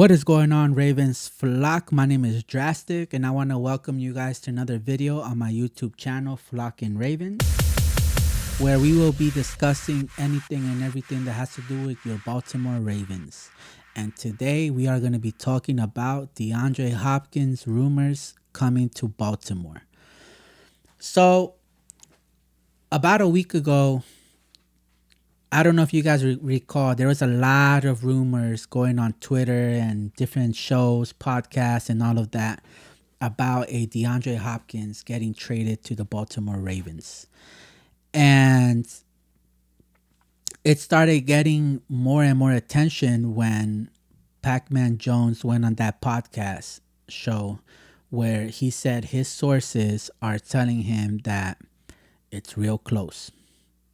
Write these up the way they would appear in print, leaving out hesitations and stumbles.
What is going on, Ravens flock? My name is Drastic, and I want to welcome you guys to another video on my YouTube channel, Flock and Ravens, where we will be discussing anything and everything that has to do with your Baltimore Ravens. And today we are going to be talking about DeAndre Hopkins rumors coming to Baltimore. So, about a week ago, I don't know if you guys recall, there was a lot of rumors going on Twitter and different shows, podcasts, and all of that about a DeAndre Hopkins getting traded to the Baltimore Ravens. And it started getting more and more attention when Pac-Man Jones went on that podcast show where he said his sources are telling him that it's real close.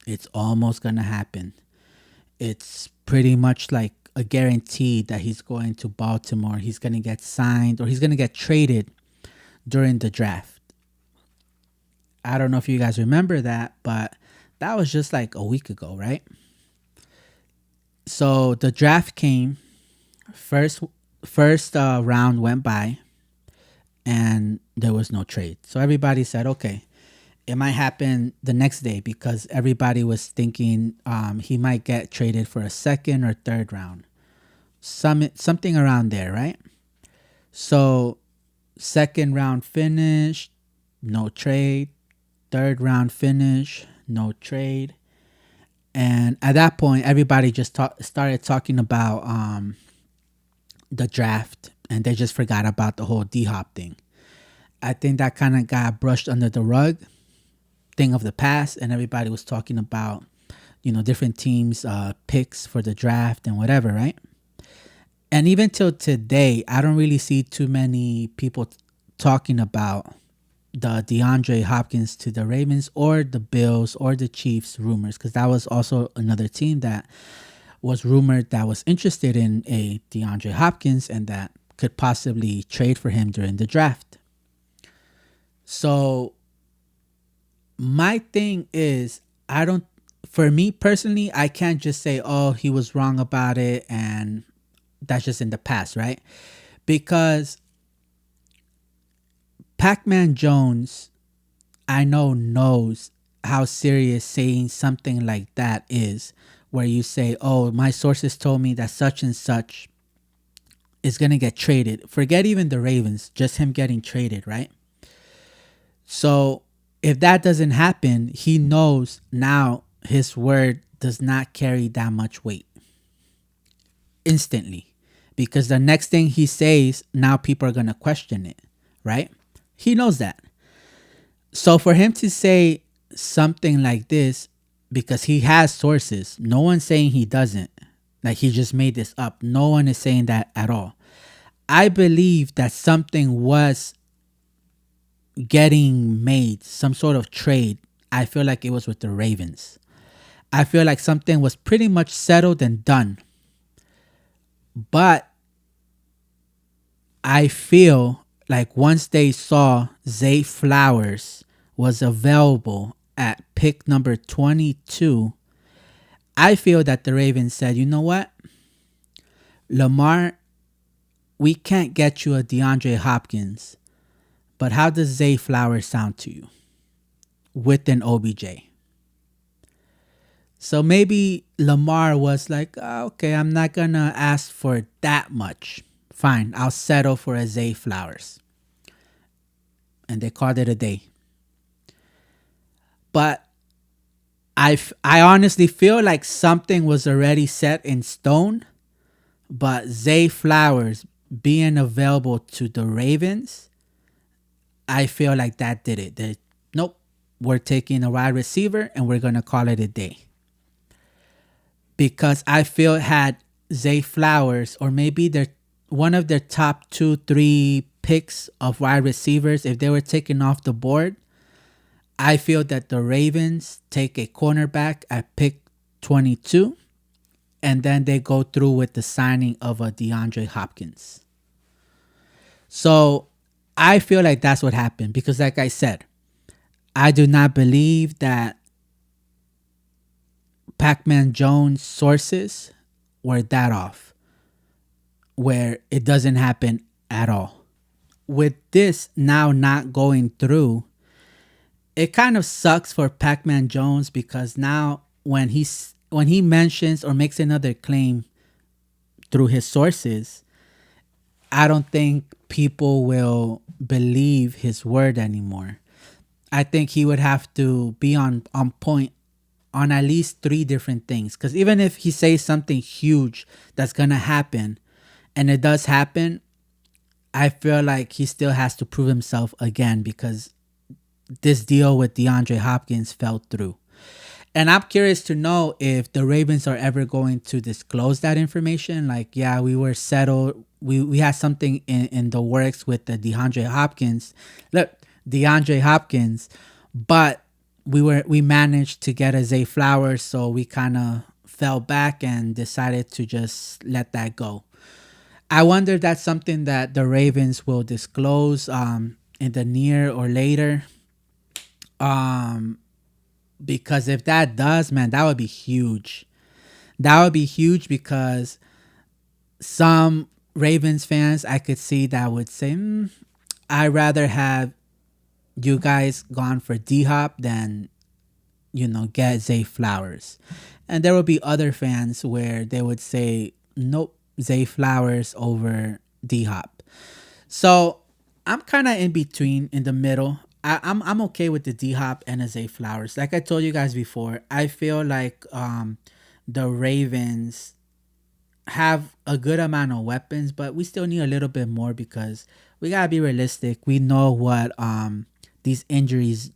It's almost going to happen. It's pretty much like a guarantee that he's going to Baltimore. He's going to get signed or he's going to get traded during the draft. I don't know if you guys remember that, but that was just like a week ago, right? So the draft came. First round went by and there was no trade. So everybody said, okay, it might happen the next day because everybody was thinking he might get traded for a second or third round. Something around there, right? So second round finished, no trade. Third round finish, no trade. And at that point, everybody just started talking about the draft and they just forgot about the whole D-Hop thing. I think that kind of got brushed under the rug. Thing of the past, and everybody was talking about, different teams' picks for the draft and whatever, right? And even till today, I don't really see too many people talking about the DeAndre Hopkins to the Ravens or the Bills or the Chiefs rumors, because that was also another team that was rumored that was interested in a DeAndre Hopkins and that could possibly trade for him during the draft. So my thing is, for me personally, I can't just say, oh, he was wrong about it and that's just in the past, right? Because Pac-Man Jones, I know, knows how serious saying something like that is, where you say, oh, my sources told me that such and such is going to get traded. Forget even the Ravens, just him getting traded, right? So if that doesn't happen, he knows now his word does not carry that much weight instantly, because the next thing he says, now people are going to question it, right? He knows that. So for him to say something like this, because he has sources, no one's saying he doesn't, like he just made this up. No one is saying that at all. I believe that something was getting made, some sort of trade. I feel like it was with the Ravens. I feel like something was pretty much settled and done. But I feel like once they saw Zay Flowers was available at pick number 22, I feel that the Ravens said, you know what? Lamar, we can't get you a DeAndre Hopkins, but how does Zay Flowers sound to you with an OBJ? So maybe Lamar was like, oh, okay, I'm not going to ask for that much. Fine, I'll settle for a Zay Flowers. And they called it a day. But I honestly feel like something was already set in stone. But Zay Flowers being available to the Ravens, I feel like that did it. Nope, we're taking a wide receiver and we're going to call it a day. Because I feel had Zay Flowers or maybe one of their top 2-3 picks of wide receivers, if they were taken off the board, I feel that the Ravens take a cornerback at pick 22 and then they go through with the signing of a DeAndre Hopkins. So I feel like that's what happened because, like I said, I do not believe that Pac-Man Jones' sources were that off. where it doesn't happen at all. With this now not going through, it kind of sucks for Pac-Man Jones, because now when he mentions or makes another claim through his sources, I don't think people will believe his word anymore. I think he would have to be on point on at least 3 different things, because even if he says something huge that's gonna happen and it does happen, I feel like he still has to prove himself again, because this deal with DeAndre Hopkins fell through. And I'm curious to know if the Ravens are ever going to disclose that information. Like, yeah, we were settled. We had something in the works with the DeAndre Hopkins. Look, DeAndre Hopkins, but we managed to get a Zay Flowers, so we kind of fell back and decided to just let that go. I wonder if that's something that the Ravens will disclose in the near or later. Because if that does, man, that would be huge. That would be huge, because some Ravens fans I could see that would say, I'd rather have you guys gone for D-Hop than, get Zay Flowers. And there will be other fans where they would say, nope, Zay Flowers over D-Hop. So I'm kind of in between, in the middle. I'm okay with the D-Hop and the Zay Flowers. Like I told you guys before, I feel like the Ravens have a good amount of weapons, but we still need a little bit more, because we gotta be realistic. We know what these injuries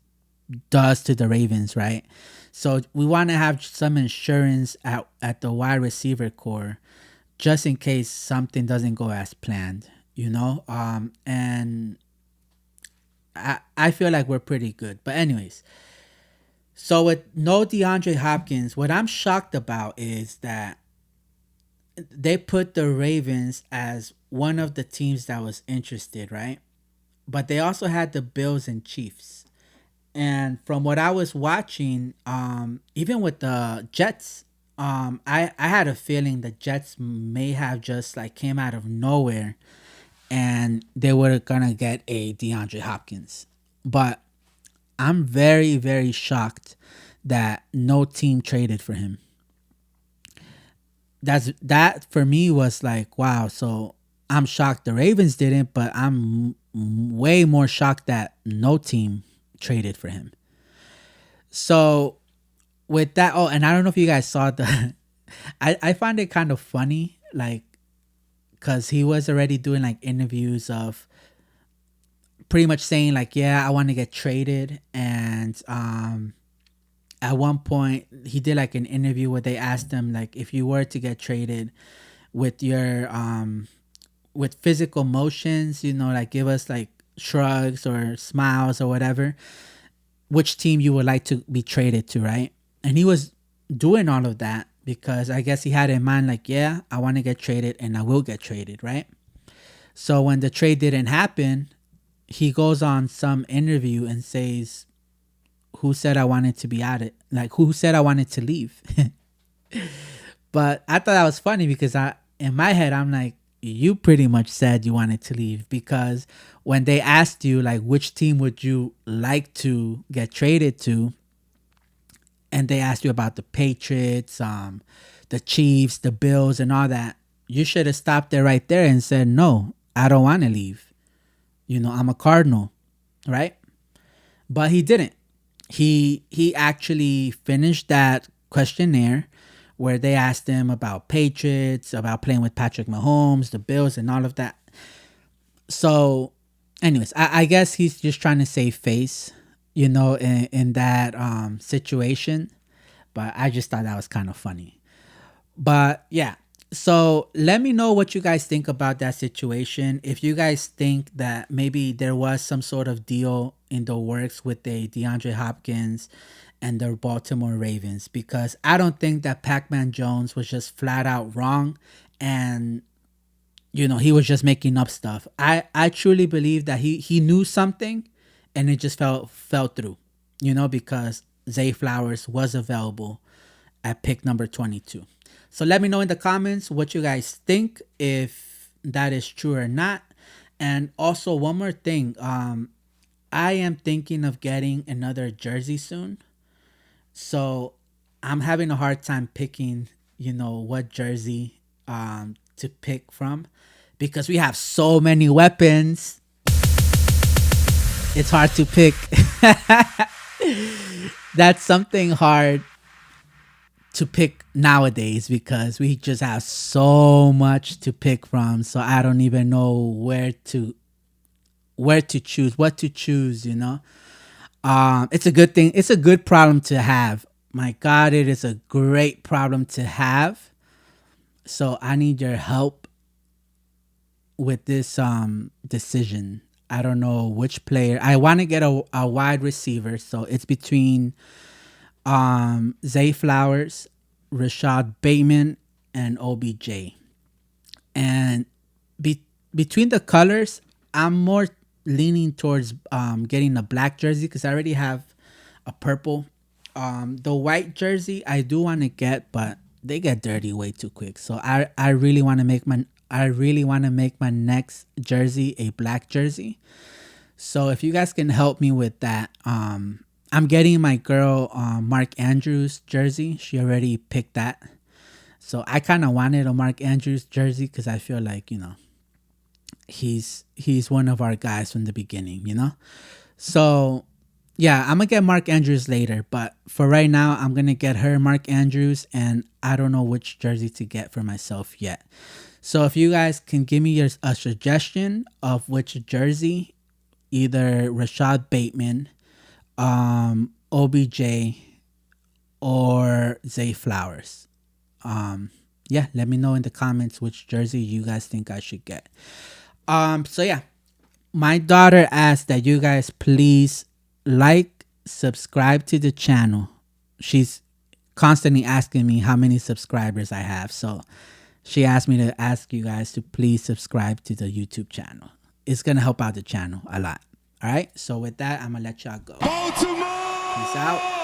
does to the Ravens, right? So we want to have some insurance at the wide receiver core, just in case something doesn't go as planned, and I feel like we're pretty good. But anyways, so with no DeAndre Hopkins, what I'm shocked about is that they put the Ravens as one of the teams that was interested, right? But they also had the Bills and Chiefs. And from what I was watching, even with the Jets, I had a feeling the Jets may have just like came out of nowhere and they were gonna get a DeAndre Hopkins. But I'm very, very shocked that no team traded for him. That for me was like, wow. So I'm shocked the Ravens didn't, but I'm way more shocked that no team traded for him. So with that, oh, and I don't know if you guys saw the I find it kind of funny, like, because he was already doing like interviews of pretty much saying like, yeah, I want to get traded. And at one point he did like an interview where they asked him like, if you were to get traded with your with physical motions, like give us like shrugs or smiles or whatever, which team you would like to be traded to, right? And he was doing all of that because I guess he had in mind like, yeah, I want to get traded and I will get traded, right? So when the trade didn't happen, he goes on some interview and says, who said I wanted to be at it? Like, who said I wanted to leave? But I thought that was funny because in my head, I'm like, you pretty much said you wanted to leave, because when they asked you, like, which team would you like to get traded to? And they asked you about the Patriots, the Chiefs, the Bills, and all that. You should have stopped there right there and said, no, I don't want to leave. I'm a Cardinal, right? But he didn't. He actually finished that questionnaire where they asked him about Patriots, about playing with Patrick Mahomes, the Bills, and all of that. So, anyways, I guess he's just trying to save face, in that situation. But I just thought that was kind of funny. But yeah, so let me know what you guys think about that situation. If you guys think that maybe there was some sort of deal in the works with the DeAndre Hopkins and the Baltimore Ravens, because I don't think that Pac-Man Jones was just flat out wrong and he was just making up stuff. I truly believe that he knew something and it just fell through, because Zay Flowers was available at pick number 22. So let me know in the comments what you guys think. If that is true or not. And also one more thing, I am thinking of getting another jersey soon. So I'm having a hard time picking, what jersey to pick from, because we have so many weapons. It's hard to pick. That's something hard to pick nowadays because we just have so much to pick from. So I don't even know where to choose, what to choose. It's a good thing. It's a good problem to have. My God, it is a great problem to have. So I need your help with this decision. I don't know which player. I want to get a wide receiver. So it's between Zay Flowers, Rashad Bateman, and OBJ. And between the colors, I'm more leaning towards getting a black jersey because I already have a purple. The white jersey I do want to get, but they get dirty way too quick. So I really want to make my next jersey a black jersey. So if you guys can help me with that, I'm getting my girl Mark Andrews jersey. She already picked that. So I kind of wanted a Mark Andrews jersey because I feel like, he's one of our guys from the beginning. So yeah, I'm gonna get Mark Andrews later, but for right now, I'm gonna get her Mark Andrews, and I don't know which jersey to get for myself yet. So if you guys can give me a suggestion of which jersey, either Rashad Bateman, OBJ, or Zay Flowers. Yeah, let me know in the comments which jersey you guys think I should get. So yeah, my daughter asked that you guys please subscribe to the channel. She's constantly asking me how many subscribers I have. So she asked me to ask you guys to please subscribe to the YouTube channel. It's going to help out the channel a lot. All right. So with that, I'm going to let y'all go. Baltimore! Peace out.